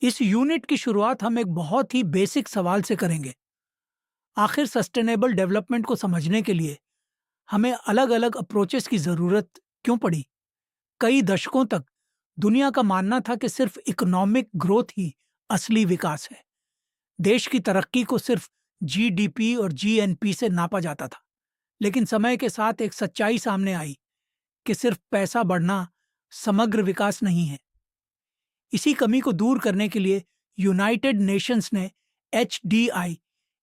इस यूनिट की शुरुआत हम एक बहुत ही बेसिक सवाल से करेंगे। आखिर सस्टेनेबल डेवलपमेंट को समझने के लिए हमें अलग-अलग अप्रोचेस की ज़रूरत क्यों पड़ी? कई दशकों तक दुनिया का मानना था कि सिर्फ इकोनॉमिक ग्रोथ ही असली विकास है। देश की तरक्की को सिर्फ जीडीपी और जीएनपी से नापा जाता था। लेकिन समय के साथ एक सच्चाई सामने आई कि सिर्फ पैसा बढ़ना समग्र विकास नहीं है। इसी कमी को दूर करने के लिए यूनाइटेड नेशंस ने एचडीआई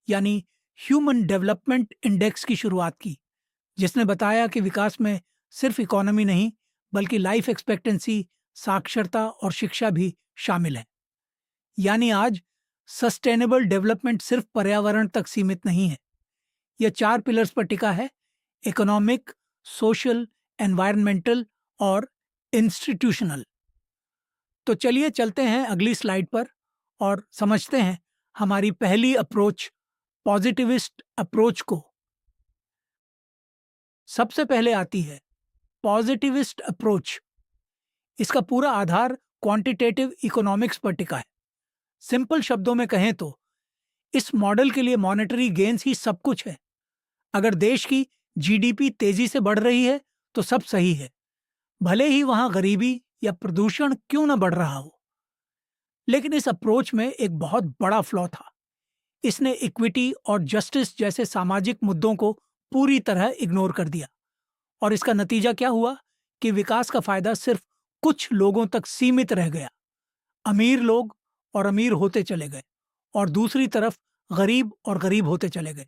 यानी ह्यूमन डेवलपमेंट इंडेक्स की शुरुआत की, जिसने बताया कि विकास में सिर्फ इकोनॉमी नहीं बल्कि लाइफ एक्सपेक्टेंसी, साक्षरता और शिक्षा भी शामिल है। यानी आज सस्टेनेबल डेवलपमेंट सिर्फ पर्यावरण तक सीमित नहीं है। यह 4 पिलर्स पर टिका है: इकोनॉमिक, सोशल, एनवायरमेंटल और इंस्टीट्यूशनल। तो चलिए चलते हैं अगली स्लाइड पर और समझते हैं हमारी पहली अप्रोच, पॉजिटिविस्ट अप्रोच को। सबसे पहले आती है पॉजिटिविस्ट अप्रोच। इसका पूरा आधार क्वांटिटेटिव इकोनॉमिक्स पर टिका है। सिंपल शब्दों में कहें तो इस मॉडल के लिए मॉनेटरी गेन्स ही सब कुछ है। अगर देश की जीडीपी तेजी से बढ़ रही है तो सब सही है, भले ही वहां गरीबी या प्रदूषण क्यों न बढ़ रहा हो। लेकिन इस अप्रोच में एक बहुत बड़ा फ्लॉ था। इसने इक्विटी और जस्टिस जैसे सामाजिक मुद्दों को पूरी तरह इग्नोर कर दिया। और इसका नतीजा क्या हुआ कि विकास का फायदा सिर्फ कुछ लोगों तक सीमित रह गया। अमीर लोग और अमीर होते चले गए और दूसरी तरफ गरीब और गरीब होते चले गए।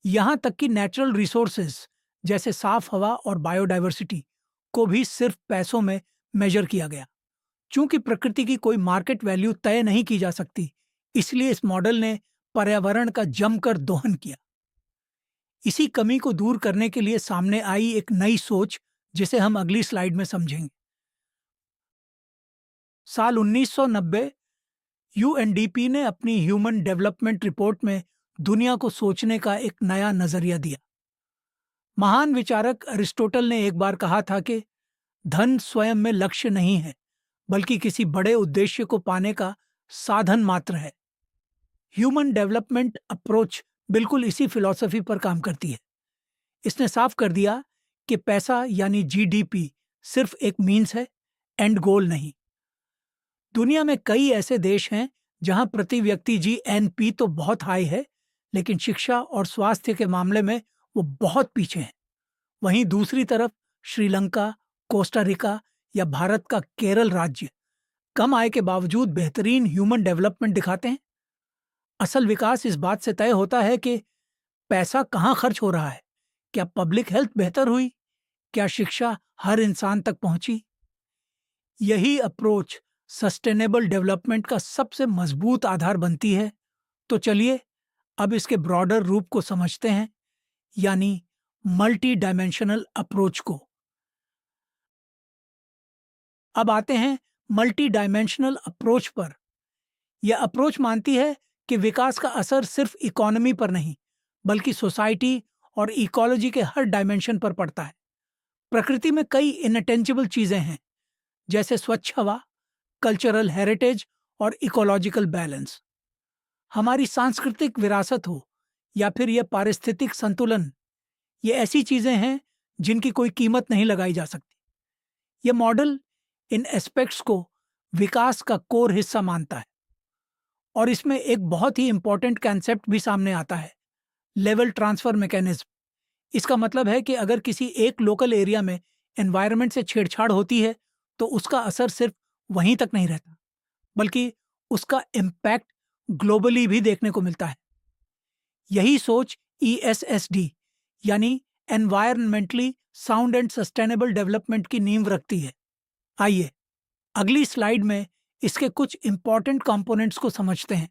यहां तक कि नेचुरल रिसोर्सेज जैसे साफ हवा और बायोडायवर्सिटी को भी सिर्फ पैसों में मेजर किया गया। चूंकि प्रकृति की कोई मार्केट वैल्यू तय नहीं की जा सकती, इसलिए इस मॉडल ने पर्यावरण का जमकर दोहन किया। इसी कमी को दूर करने के लिए सामने आई एक नई सोच, जिसे हम अगली स्लाइड में समझेंगे। साल 1990 यूएनडीपी ने अपनी ह्यूमन डेवलपमेंट रिपोर्ट में दुनिया को सोचने का एक नया नजरिया दिया। महान विचारक अरिस्टोटल ने एक बार कहा था कि धन स्वयं में लक्ष्य नहीं है, बल्कि किसी बड़े उद्देश्य को पाने का साधन मात्र है। ह्यूमन डेवलपमेंट अप्रोच बिल्कुल इसी फिलॉसफी पर काम करती है। इसने साफ कर दिया कि पैसा यानी जीडीपी सिर्फ एक मीन्स है, एंड गोल नहीं। दुनिया में कई ऐसे देश हैं जहां प्रति व्यक्ति जीएनपी तो बहुत हाई है, लेकिन शिक्षा और स्वास्थ्य के मामले में वो बहुत पीछे हैं। वहीं दूसरी तरफ श्रीलंका, कोस्टा रिका या भारत का केरल राज्य कम आय के बावजूद बेहतरीन ह्यूमन डेवलपमेंट दिखाते हैं। असल विकास इस बात से तय होता है कि पैसा कहाँ खर्च हो रहा है, क्या पब्लिक हेल्थ बेहतर हुई, क्या शिक्षा हर इंसान तक पहुंची। यही अप्रोच सस्टेनेबल डेवलपमेंट का सबसे मजबूत आधार बनती है। तो चलिए अब इसके ब्रॉडर रूप को समझते हैं, यानी मल्टी डायमेंशनल अप्रोच को। अब आते हैं मल्टी डायमेंशनल अप्रोच पर। यह अप्रोच मानती है कि विकास का असर सिर्फ इकोनॉमी पर नहीं, बल्कि सोसाइटी और इकोलॉजी के हर डायमेंशन पर पड़ता है। प्रकृति में कई इनअटेंजेबल चीजें हैं, जैसे स्वच्छ हवा, कल्चरल हेरिटेज और इकोलॉजिकल बैलेंस। हमारी सांस्कृतिक विरासत हो या फिर यह पारिस्थितिक संतुलन, ये ऐसी चीजें हैं जिनकी कोई कीमत नहीं लगाई जा सकती। यह मॉडल इन एस्पेक्ट्स को विकास का कोर हिस्सा मानता है। और इसमें एक बहुत ही इंपॉर्टेंट कॉन्सेप्ट भी सामने आता है, लेवल ट्रांसफर मैकेनिज्म। इसका मतलब है कि अगर किसी एक लोकल एरिया में एनवायरनमेंट से छेड़छाड़ होती है तो उसका असर सिर्फ वहीं तक नहीं रहता, बल्कि उसका इम्पैक्ट ग्लोबली भी देखने को मिलता है। यही सोच ईएसएसडी यानी environmentally sound and sustainable development की नींव रखती है। आइए अगली स्लाइड में इसके कुछ इंपॉर्टेंट कंपोनेंट्स को समझते हैं।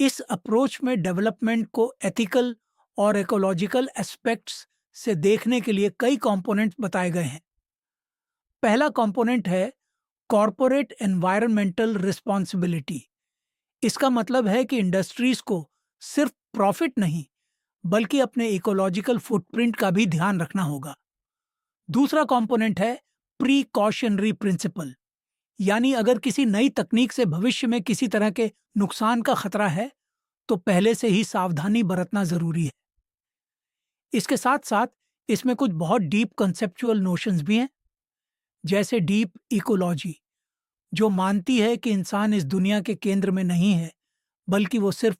इस अप्रोच में डेवलपमेंट को एथिकल और इकोलॉजिकल एस्पेक्ट्स से देखने के लिए कई कंपोनेंट्स बताए गए हैं। पहला कंपोनेंट है कॉरपोरेट एनवायरमेंटल रिस्पॉन्सिबिलिटी। इसका मतलब है कि इंडस्ट्रीज को सिर्फ प्रॉफिट नहीं, बल्कि अपने इकोलॉजिकल फुटप्रिंट का भी ध्यान रखना होगा। दूसरा कंपोनेंट है प्रीकॉशनरी प्रिंसिपल, यानी अगर किसी नई तकनीक से भविष्य में किसी तरह के नुकसान का खतरा है तो पहले से ही सावधानी बरतना जरूरी है। इसके साथ साथ इसमें कुछ बहुत डीप कंसेप्चुअल नोशंस भी हैं, जैसे डीप इकोलॉजी, जो मानती है कि इंसान इस दुनिया के केंद्र में नहीं है, बल्कि वो सिर्फ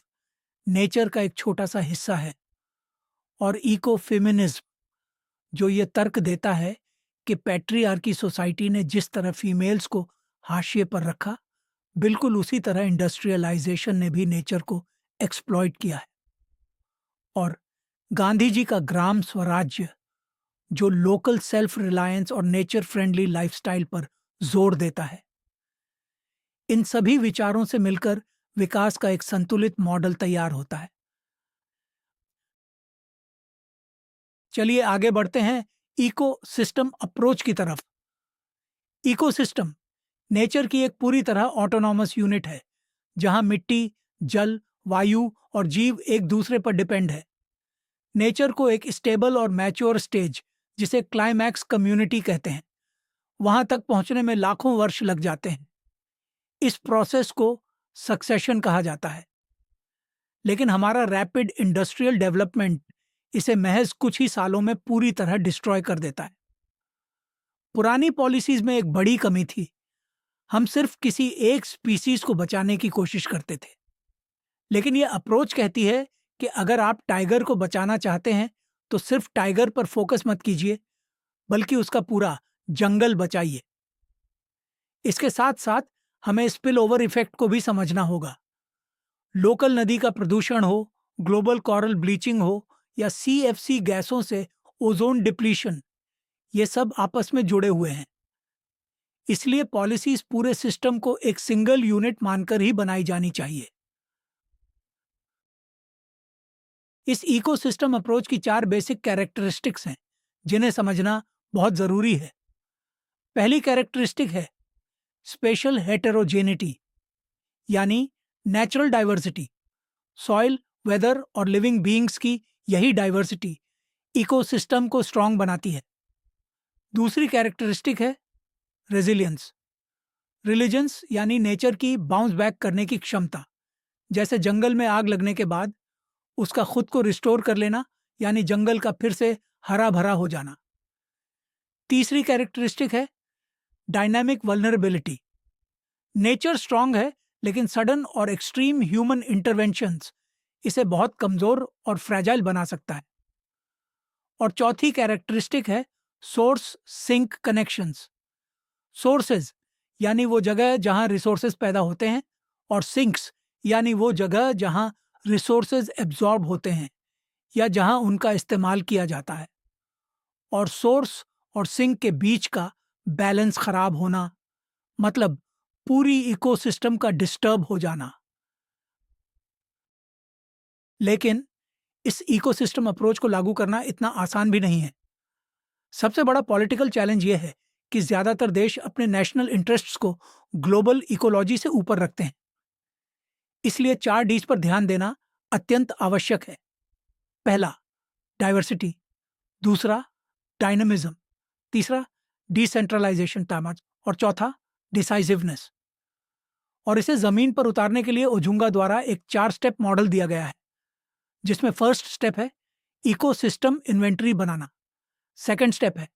नेचर का एक छोटा सा हिस्सा है। और इको फेमिनिज्म, जो ये तर्क देता है कि पैट्रियार्की सोसाइटी ने जिस तरह फीमेल्स को हाशिए पर रखा, बिल्कुल उसी तरह इंडस्ट्रियलाइजेशन ने भी नेचर को एक्सप्लॉइट किया है। और गांधी जी का ग्राम स्वराज्य, जो लोकल सेल्फ रिलायंस और नेचर फ्रेंडली लाइफस्टाइल पर जोर देता है, इन सभी विचारों से मिलकर विकास का एक संतुलित मॉडल तैयार होता है। चलिए आगे बढ़ते हैं इको सिस्टम अप्रोच की तरफ। इकोसिस्टम नेचर की एक पूरी तरह ऑटोनॉमस यूनिट है, जहां मिट्टी, जल, वायु और जीव एक दूसरे पर डिपेंड है। नेचर को एक स्टेबल और मैच्योर स्टेज, जिसे क्लाइमैक्स कम्युनिटी कहते हैं, वहां तक पहुंचने में लाखों वर्ष लग जाते हैं। इस प्रोसेस को सक्सेशन कहा जाता है। लेकिन हमारा रैपिड इंडस्ट्रियल डेवलपमेंट इसे महज कुछ ही सालों में पूरी तरह डिस्ट्रॉय कर देता है। पुरानी पॉलिसीज में एक बड़ी कमी थी। हम सिर्फ किसी एक स्पीसीज को बचाने की कोशिश करते थे। लेकिन यह अप्रोच कहती है कि अगर आप टाइगर को बचाना चाहते हैं तो सिर्फ टाइगर पर फोकस मत कीजिए, बल्कि उसका पूरा जंगल बचाइए। इसके साथ साथ हमें स्पिल ओवर इफेक्ट को भी समझना होगा। लोकल नदी का प्रदूषण हो, ग्लोबल कोरल ब्लीचिंग हो या सीएफसी गैसों से ओजोन डिप्लीशन, ये सब आपस में जुड़े हुए हैं। इसलिए पॉलिसीज पूरे सिस्टम को एक सिंगल यूनिट मानकर ही बनाई जानी चाहिए। इस इकोसिस्टम अप्रोच की 4 बेसिक कैरेक्टरिस्टिक्स हैं, जिन्हें समझना बहुत जरूरी है। पहली कैरेक्टरिस्टिक है स्पेशल हेटेरोजेनिटी, यानी नेचुरल डाइवर्सिटी। सॉइल, वेदर और लिविंग बीइंग्स की यही डाइवर्सिटी इकोसिस्टम को स्ट्रांग बनाती है। दूसरी कैरेक्टरिस्टिक है रेजिलियंस। रिलीजन्स यानी नेचर की बाउंस बैक करने की क्षमता, जैसे जंगल में आग लगने के बाद उसका खुद को रिस्टोर कर लेना, यानी जंगल का फिर से हरा भरा हो जाना। तीसरी कैरेक्टरिस्टिक है डायनामिक वल्नरेबिलिटी। नेचर स्ट्रांग है, लेकिन सडन और एक्सट्रीम ह्यूमन इंटरवेंशंस इसे बहुत कमजोर और फ्रैजाइल बना सकता है। और चौथी कैरेक्टरिस्टिक है सोर्स सिंक कनेक्शंस। सोर्सेज यानी वो जगह जहां रिसोर्सेज पैदा होते हैं, और सिंक्स यानी वो जगह जहां रिसोर्सेज एब्जॉर्ब होते हैं या जहां उनका इस्तेमाल किया जाता है। और सोर्स और सिंक के बीच का बैलेंस खराब होना, मतलब पूरी इकोसिस्टम का डिस्टर्ब हो जाना। लेकिन इस इकोसिस्टम अप्रोच को लागू करना इतना आसान भी नहीं है। सबसे बड़ा पॉलिटिकल चैलेंज यह है कि ज्यादातर देश अपने नेशनल इंटरेस्ट्स को ग्लोबल इकोलॉजी से ऊपर रखते हैं। इसलिए 4 डीज पर ध्यान देना अत्यंत आवश्यक है। पहला, डाइवर्सिटी। दूसरा, डायनामिज्म। तीसरा, डिसेंट्रलाइजेशन टाइम्स। और चौथा, डिसाइसिवनेस। और इसे जमीन पर उतारने के लिए ओजुंगा द्वारा एक 4 स्टेप मॉडल दिया गया है, जिसमें फर्स्ट स्टेप है इकोसिस्टम इन्वेंटरी बनाना। सेकंड स्टेप है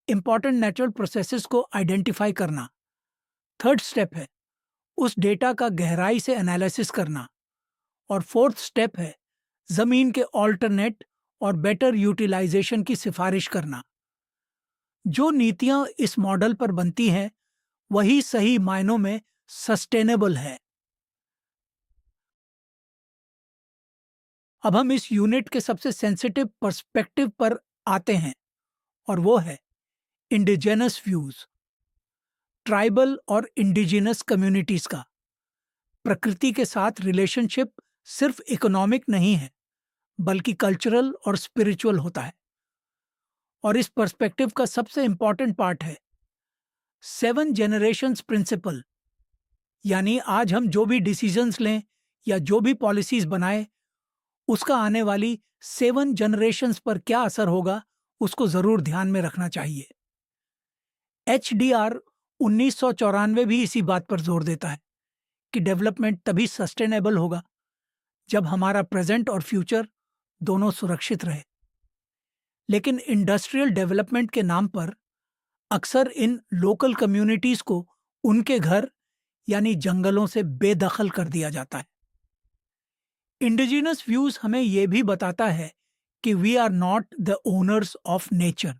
इंपॉर्टेंट नेचुरल प्रोसेसेस को आइडेंटिफाई करना। थर्ड स्टेप है उस डेटा का गहराई से एनालिसिस करना। और फोर्थ स्टेप है जमीन के ऑल्टरनेट और बेटर यूटिलाइजेशन की सिफारिश करना। जो नीतियां इस मॉडल पर बनती हैं, वही सही मायनों में सस्टेनेबल है। अब हम इस यूनिट के सबसे सेंसिटिव पर्सपेक्टिव पर आते हैं, और वो है इंडिजिनस व्यूज। ट्राइबल और इंडिजिनस कम्युनिटीज का प्रकृति के साथ रिलेशनशिप सिर्फ इकोनॉमिक नहीं है, बल्कि कल्चरल और स्पिरिचुअल होता है। और इस पर्सपेक्टिव का सबसे इंपॉर्टेंट पार्ट है 7 जनरेशंस प्रिंसिपल। यानी आज हम जो भी डिसीजंस लें या जो भी पॉलिसीज बनाए, उसका आने वाली 7 जनरेशंस पर क्या असर होगा, उसको जरूर ध्यान में रखना चाहिए। HDR 1994 भी इसी बात पर जोर देता है कि डेवलपमेंट तभी सस्टेनेबल होगा जब हमारा प्रेजेंट और फ्यूचर दोनों सुरक्षित रहे। लेकिन इंडस्ट्रियल डेवलपमेंट के नाम पर अक्सर इन लोकल कम्युनिटीज को उनके घर यानी जंगलों से बेदखल कर दिया जाता है। इंडिजिनस व्यूज हमें यह भी बताता है कि we are not the owners of nature.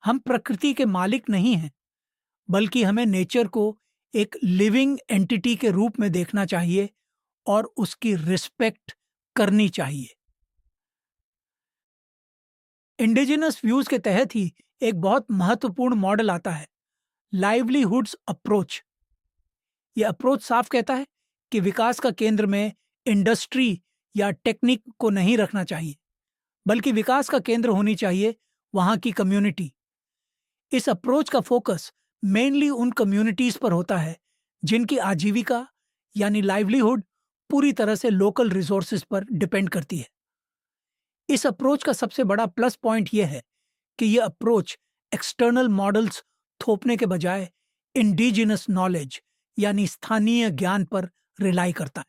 हम प्रकृति के मालिक नहीं हैं, बल्कि हमें नेचर को एक लिविंग एंटिटी के रूप में देखना चाहिए और उसकी रिस्पेक्ट करनी चाहिए। इंडिजिनस व्यूज के तहत ही एक बहुत महत्वपूर्ण मॉडल आता है, लाइवलीहुड्स अप्रोच। यह अप्रोच साफ कहता है कि विकास का केंद्र में इंडस्ट्री या टेक्निक को नहीं रखना चाहिए, बल्कि विकास का केंद्र होनी चाहिए वहां की कम्युनिटी। इस अप्रोच का फोकस मेनली उन कम्युनिटीज पर होता है जिनकी आजीविका यानी लाइवलीहुड पूरी तरह से लोकल रिसोर्सेज पर डिपेंड करती है। इस अप्रोच का सबसे बड़ा प्लस पॉइंट यह है कि यह अप्रोच एक्सटर्नल मॉडल्स थोपने के बजाय इंडिजिनस नॉलेज यानी स्थानीय ज्ञान पर रिलाई करता है।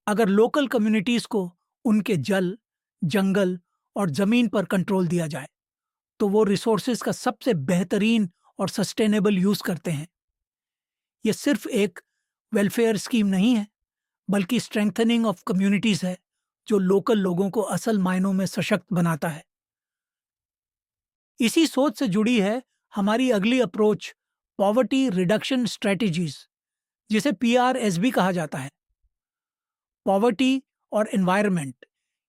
अगर लोकल कम्युनिटीज को उनके जल, जंगल और जमीन पर कंट्रोल दिया जाए तो वो रिसोर्सेज का सबसे बेहतरीन और सस्टेनेबल यूज करते हैं। यह सिर्फ एक वेलफेयर स्कीम नहीं है, बल्कि स्ट्रेंथनिंग ऑफ कम्युनिटीज है जो लोकल लोगों को असल मायनों में सशक्त बनाता है। इसी सोच से जुड़ी है हमारी अगली अप्रोच, पॉवर्टी रिडक्शन स्ट्रेटजीज, जिसे PRS भी कहा जाता है। पॉवर्टी और एनवायरनमेंट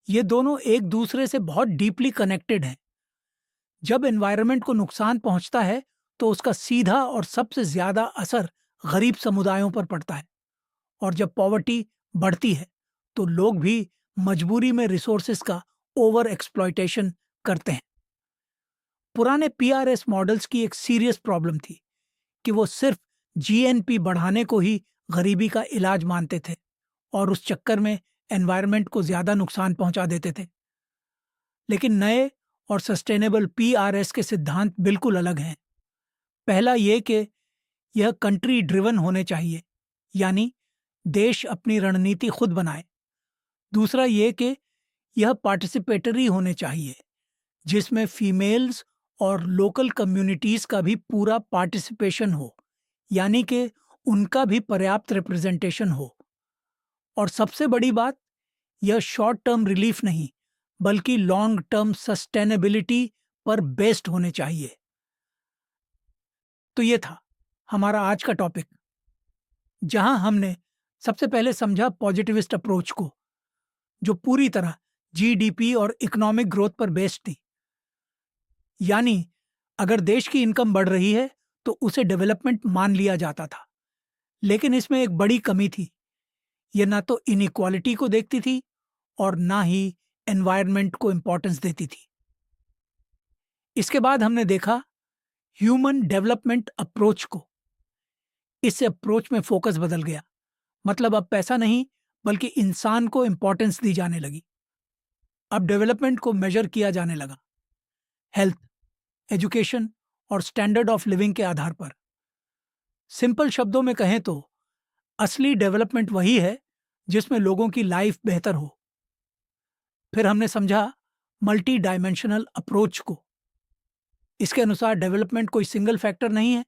ये दोनों एक दूसरे से बहुत डीपली कनेक्टेड हैं। जब एनवायरनमेंट को नुकसान पहुंचता है तो उसका सीधा और सबसे ज्यादा असर गरीब समुदायों पर पड़ता है, और जब पॉवर्टी बढ़ती है तो लोग भी मजबूरी में रिसोर्सेज का ओवर एक्सप्लॉयटेशन करते हैं। पुराने PRS मॉडल्स की एक सीरियस प्रॉब्लम थी कि वो सिर्फ GNP बढ़ाने को ही गरीबी का इलाज मानते थे और उस चक्कर में एनवायरनमेंट को ज्यादा नुकसान पहुंचा देते थे। लेकिन नए और सस्टेनेबल PRS के सिद्धांत बिल्कुल अलग हैं। पहला ये कि यह कंट्री ड्रिवन होने चाहिए, यानी देश अपनी रणनीति खुद बनाए। दूसरा ये कि यह पार्टिसिपेटरी होने चाहिए, जिसमें फीमेल्स और लोकल कम्युनिटीज का भी पूरा पार्टिसिपेशन हो, यानी कि उनका भी पर्याप्त रिप्रेजेंटेशन हो। और सबसे बड़ी बात, यह शॉर्ट टर्म रिलीफ नहीं बल्कि लॉन्ग टर्म सस्टेनेबिलिटी पर बेस्ड होने चाहिए। तो ये था हमारा आज का टॉपिक, जहां हमने सबसे पहले समझा पॉजिटिविस्ट अप्रोच को, जो पूरी तरह GDP और इकोनॉमिक ग्रोथ पर बेस्ड थी। यानी अगर देश की इनकम बढ़ रही है तो उसे डेवलपमेंट मान लिया जाता था। लेकिन इसमें एक बड़ी कमी थी, यह ना तो इनइक्वालिटी को देखती थी और ना ही एनवायरनमेंट को इंपॉर्टेंस देती थी। इसके बाद हमने देखा ह्यूमन डेवलपमेंट अप्रोच को। इस अप्रोच में फोकस बदल गया, मतलब अब पैसा नहीं बल्कि इंसान को इंपॉर्टेंस दी जाने लगी। अब डेवलपमेंट को मेजर किया जाने लगा हेल्थ, एजुकेशन और स्टैंडर्ड ऑफ लिविंग के आधार पर। सिंपल शब्दों में कहें तो असली डेवलपमेंट वही है जिसमें लोगों की लाइफ बेहतर हो। फिर हमने समझा मल्टी डायमेंशनल अप्रोच को। इसके अनुसार डेवलपमेंट कोई सिंगल फैक्टर नहीं है,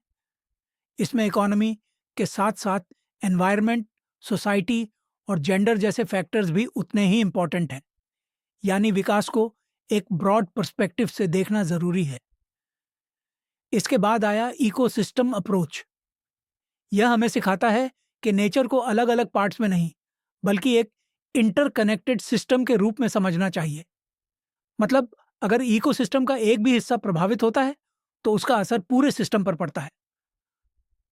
इसमें इकोनॉमी के साथ साथ एनवायरनमेंट, सोसाइटी और जेंडर जैसे फैक्टर्स भी उतने ही इंपॉर्टेंट हैं। यानी विकास को एक ब्रॉड पर्सपेक्टिव से देखना जरूरी है। इसके बाद आया इकोसिस्टम अप्रोच। यह हमें सिखाता है कि नेचर को अलग अलग पार्ट्स में नहीं बल्कि एक इंटरकनेक्टेड सिस्टम के रूप में समझना चाहिए। मतलब अगर इकोसिस्टम का एक भी हिस्सा प्रभावित होता है तो उसका असर पूरे सिस्टम पर पड़ता है।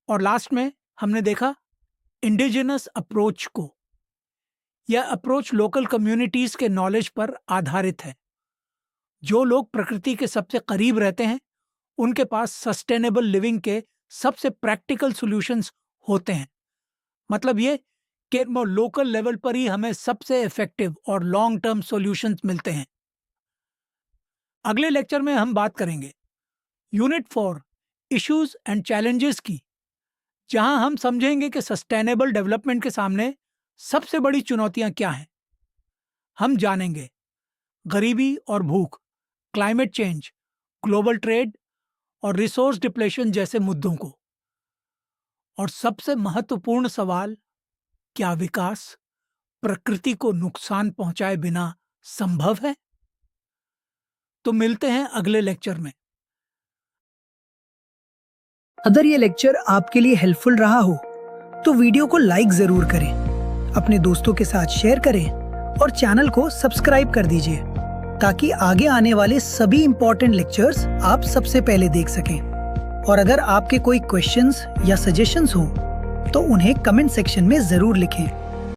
और लास्ट में हमने देखा इंडिजिनस अप्रोच को। यह अप्रोच लोकल कम्युनिटीज के नॉलेज पर आधारित है। जो लोग प्रकृति के सबसे करीब रहते हैं उनके पास सस्टेनेबल लिविंग के सबसे प्रैक्टिकल सॉल्यूशंस होते हैं। मतलब ये कि लोकल लेवल पर ही हमें सबसे इफेक्टिव और लॉन्ग टर्म सॉल्यूशंस मिलते हैं। अगले लेक्चर में हम बात करेंगे यूनिट 4 इश्यूज एंड चैलेंजेस की, जहां हम समझेंगे कि सस्टेनेबल डेवलपमेंट के सामने सबसे बड़ी चुनौतियां क्या हैं। हम जानेंगे गरीबी और भूख, क्लाइमेट चेंज, ग्लोबल ट्रेड और रिसोर्स डिप्लेशन जैसे मुद्दों को। और सबसे महत्वपूर्ण सवाल, क्या विकास प्रकृति को नुकसान पहुंचाए बिना संभव है? तो मिलते हैं अगले लेक्चर में। अगर ये लेक्चर आपके लिए हेल्पफुल रहा हो तो वीडियो को लाइक जरूर करें, अपने दोस्तों के साथ शेयर करें और चैनल को सब्सक्राइब कर दीजिए ताकि आगे आने वाले सभी इंपॉर्टेंट लेक्चर्स आप सबसे पहले देख सकें। और अगर आपके कोई क्वेश्चंस या सजेशंस हो तो उन्हें कमेंट सेक्शन में जरूर लिखें।